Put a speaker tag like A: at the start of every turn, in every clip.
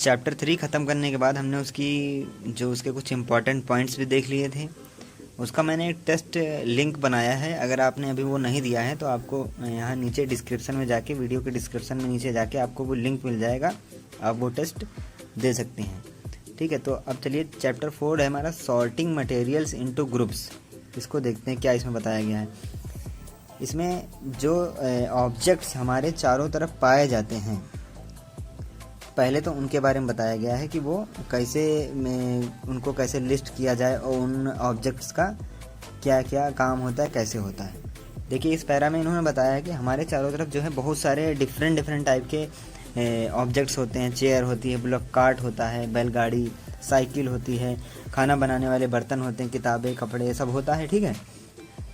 A: Chapter 3 ख़त्म करने के बाद हमने उसके कुछ इम्पॉर्टेंट पॉइंट्स भी देख लिए थे। उसका मैंने एक टेस्ट लिंक बनाया है, अगर आपने अभी वो नहीं दिया है तो आपको यहाँ नीचे डिस्क्रिप्शन में जाके, वीडियो के डिस्क्रिप्शन में नीचे जाके आपको वो लिंक मिल जाएगा, आप वो टेस्ट दे सकते हैं। ठीक है, तो अब चलिए चैप्टर 4 है हमारा सॉर्टिंग मटेरियल्स इनटू ग्रुप्स। इसको देखते हैं क्या इसमें बताया गया है। इसमें जो ऑब्जेक्ट्स हमारे चारों तरफ पाए जाते हैं, पहले तो उनके बारे में बताया गया है कि वो कैसे उनको कैसे लिस्ट किया जाए और उन ऑब्जेक्ट्स का क्या क्या काम होता है, कैसे होता है। देखिए इस पैरा में इन्होंने बताया है कि हमारे चारों तरफ जो है बहुत सारे डिफरेंट टाइप के ऑब्जेक्ट्स होते हैं। चेयर होती है, ब्लॉक कार्ट होता है, बैलगाड़ी, साइकिल होती है, खाना बनाने वाले बर्तन होते हैं, किताबें, कपड़े, सब होता है। ठीक है,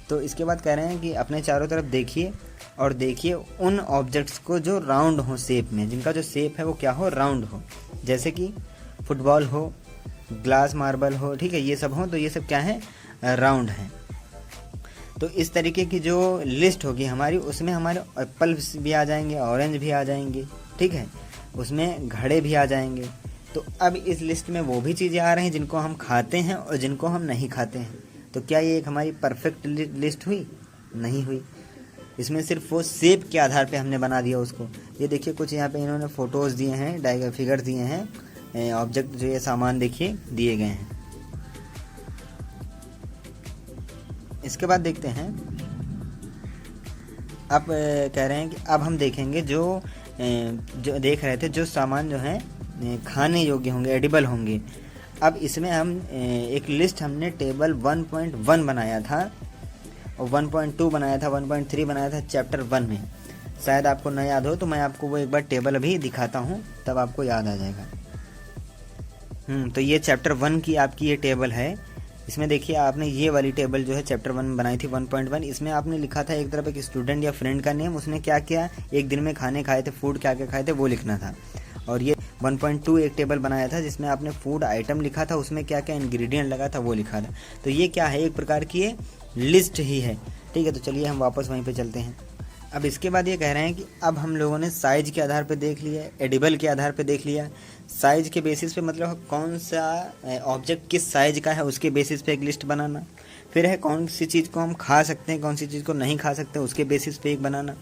A: तो इसके बाद कह रहे हैं कि अपने चारों तरफ देखिए और देखिए उन ऑब्जेक्ट्स को जो राउंड हो शेप में, जिनका जो शेप है वो क्या हो, राउंड हो। जैसे कि फुटबॉल हो, ग्लास मार्बल हो, ठीक है, ये सब हो, तो ये सब क्या है, राउंड है। तो इस तरीके की जो लिस्ट होगी हमारी, उसमें हमारे एप्पल्स भी आ जाएंगे, ऑरेंज भी आ जाएंगे, ठीक है, उसमें घड़े भी आ जाएंगे। तो अब इस लिस्ट में वो भी चीज़ें आ रही हैं जिनको हम खाते हैं और जिनको हम नहीं खाते हैं। तो क्या ये एक हमारी परफेक्ट लिस्ट हुई? नहीं हुई। इसमें सिर्फ वो शेप के आधार पे हमने बना दिया उसको। ये देखिए कुछ यहाँ पे इन्होंने फ़ोटोज़ दिए हैं, फिगर दिए हैं, ऑब्जेक्ट जो ये सामान देखिए दिए गए हैं। इसके बाद देखते हैं, अब कह रहे हैं कि अब हम देखेंगे जो देख रहे थे, जो सामान जो है खाने योग्य होंगे, एडिबल होंगे। अब इसमें हम एक लिस्ट हमने टेबल 1.1 बनाया था और 1.2 बनाया था, 1.3 बनाया था चैप्टर 1 में। शायद आपको न याद हो तो मैं आपको वो एक बार टेबल अभी दिखाता हूँ, तब आपको याद आ जाएगा। तो ये चैप्टर 1 की आपकी ये टेबल है। इसमें देखिए आपने ये वाली टेबल जो है चैप्टर 1 में बनाई थी 1.1। इसमें आपने लिखा था एक तरफ एक स्टूडेंट या फ्रेंड का नेम, उसने क्या किया, एक दिन में खाने खाए थे, फूड क्या क्या खाए थे वो लिखना था। और ये 1.2 एक टेबल बनाया था जिसमें आपने फूड आइटम लिखा था, उसमें क्या क्या इंग्रेडिएंट लगा था वो लिखा था। तो ये क्या है, एक प्रकार की ये लिस्ट ही है। ठीक है, तो चलिए हम वापस वहीं पे चलते हैं। अब इसके बाद ये कह रहे हैं कि अब हम लोगों ने साइज के आधार पे देख लिया, एडिबल के आधार पे देख लिया। साइज के बेसिस पे मतलब कौन सा ऑब्जेक्ट किस साइज का है उसके बेसिस पे एक लिस्ट बनाना। फिर है कौन सी चीज़ को हम खा सकते हैं, कौन सी चीज़ को नहीं खा सकते, उसके बेसिस पे एक बनाना।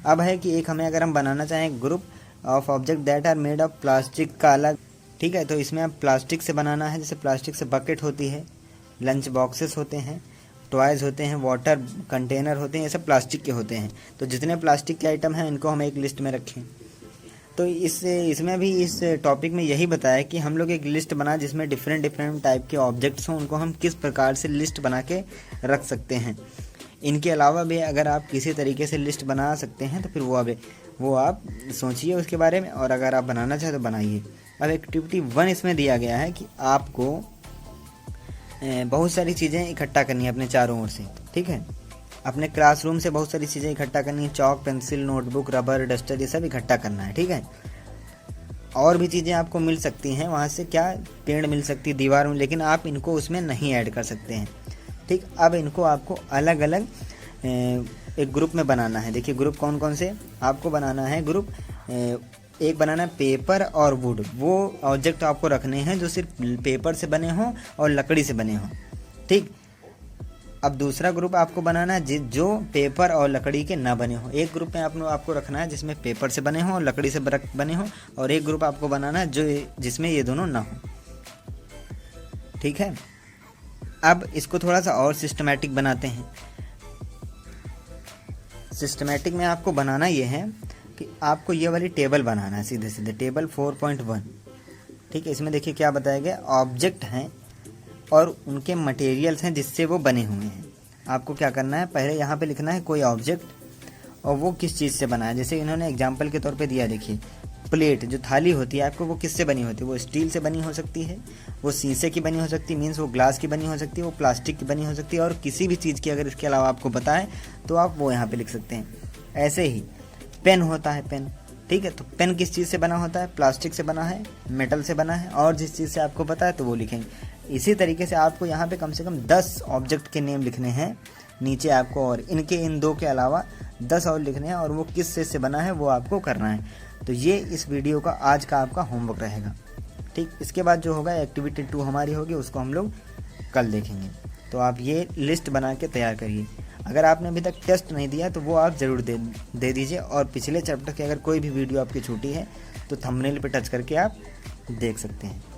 A: अब है कि एक हमें अगर हम बनाना चाहें group of object that are made of plastic का अलग, ठीक है, तो इसमें अब प्लास्टिक से बनाना है। जैसे प्लास्टिक से बकेट होती है, लंच बॉक्सेस होते हैं, टॉयज़ होते हैं, वाटर कंटेनर होते हैं, ये सब प्लास्टिक के होते हैं। तो जितने प्लास्टिक के आइटम हैं इनको हम एक लिस्ट में रखें। तो इसमें भी इस टॉपिक में यही बताया कि हम लोग एक लिस्ट बना जिसमें डिफरेंट टाइप के ऑब्जेक्ट्स हों, उनको हम किस प्रकार से लिस्ट बना के रख सकते हैं। इनके अलावा भी अगर आप किसी तरीके से लिस्ट बना सकते हैं तो फिर वो आप सोचिए उसके बारे में, और अगर आप बनाना चाहें तो बनाइए। अब एक्टिविटी 1 इसमें दिया गया है कि आपको बहुत सारी चीज़ें इकट्ठा करनी है अपने चारों ओर से। ठीक है, अपने क्लासरूम से बहुत सारी चीज़ें इकट्ठा करनी है, चौक, पेंसिल, नोटबुक, रबर, डस्टर, ये सब इकट्ठा करना है। ठीक है, और भी चीज़ें आपको मिल सकती हैं वहाँ से, क्या पेड़ मिल सकती है, दीवार में, लेकिन आप इनको उसमें नहीं ऐड कर सकते हैं। ठीक, अब इनको आपको अलग अलग एक ग्रुप में बनाना है। देखिए ग्रुप कौन कौन से आपको बनाना है। ग्रुप एक बनाना है पेपर और वुड, वो ऑब्जेक्ट आपको रखने हैं जो सिर्फ पेपर से बने हों और लकड़ी से बने हों। ठीक, अब दूसरा ग्रुप आपको बनाना है जो पेपर और लकड़ी के ना बने हों। एक ग्रुप में आपको रखना है जिसमें पेपर से बने हों और लकड़ी से बने हों, और एक ग्रुप आपको बनाना है जिसमें ये दोनों ना हो। ठीक है, अब इसको थोड़ा सा और सिस्टमैटिक बनाते हैं। सिस्टमैटिक में आपको बनाना ये है कि आपको ये वाली टेबल बनाना है, सीधे सीधे टेबल 4.1। ठीक है, इसमें देखिए क्या बताया गया, ऑब्जेक्ट हैं और उनके मटेरियल्स हैं जिससे वो बने हुए हैं। आपको क्या करना है, पहले यहाँ पे लिखना है कोई ऑब्जेक्ट और वो किस चीज़ से बना है। जैसे इन्होंने एग्जांपल के तौर पे दिया, देखिए प्लेट जो थाली होती है आपको, वो किससे बनी होती है, वो स्टील से बनी हो सकती है, वो शीशे की बनी हो सकती है, मीन्स वो ग्लास की बनी हो सकती है, वो प्लास्टिक की बनी हो सकती है, और किसी भी चीज़ की अगर इसके अलावा आपको बताएं तो आप वो यहाँ पे लिख सकते हैं। ऐसे ही पेन होता है, पेन, ठीक है, तो पेन किस चीज़ से बना होता है, प्लास्टिक से बना है, मेटल से बना है, और जिस चीज़ से आपको पता है तो वो लिखेंगे। इसी तरीके से आपको यहाँ पे कम से कम 10 ऑब्जेक्ट के नेम लिखने हैं नीचे आपको, और इनके इन 2 के अलावा 10 और लिखने हैं, और वो किस चीज़ से बना है वो आपको करना है। तो ये इस वीडियो का आज का आपका होमवर्क रहेगा। ठीक, इसके बाद जो होगा एक्टिविटी 2 हमारी होगी, उसको हम लोग कल देखेंगे। तो आप ये लिस्ट बना के तैयार करिए। अगर आपने अभी तक टेस्ट नहीं दिया तो वो आप ज़रूर दे दीजिए, और पिछले चैप्टर की अगर कोई भी वीडियो आपकी छूटी है तो थंबनेल पे टच करके आप देख सकते हैं।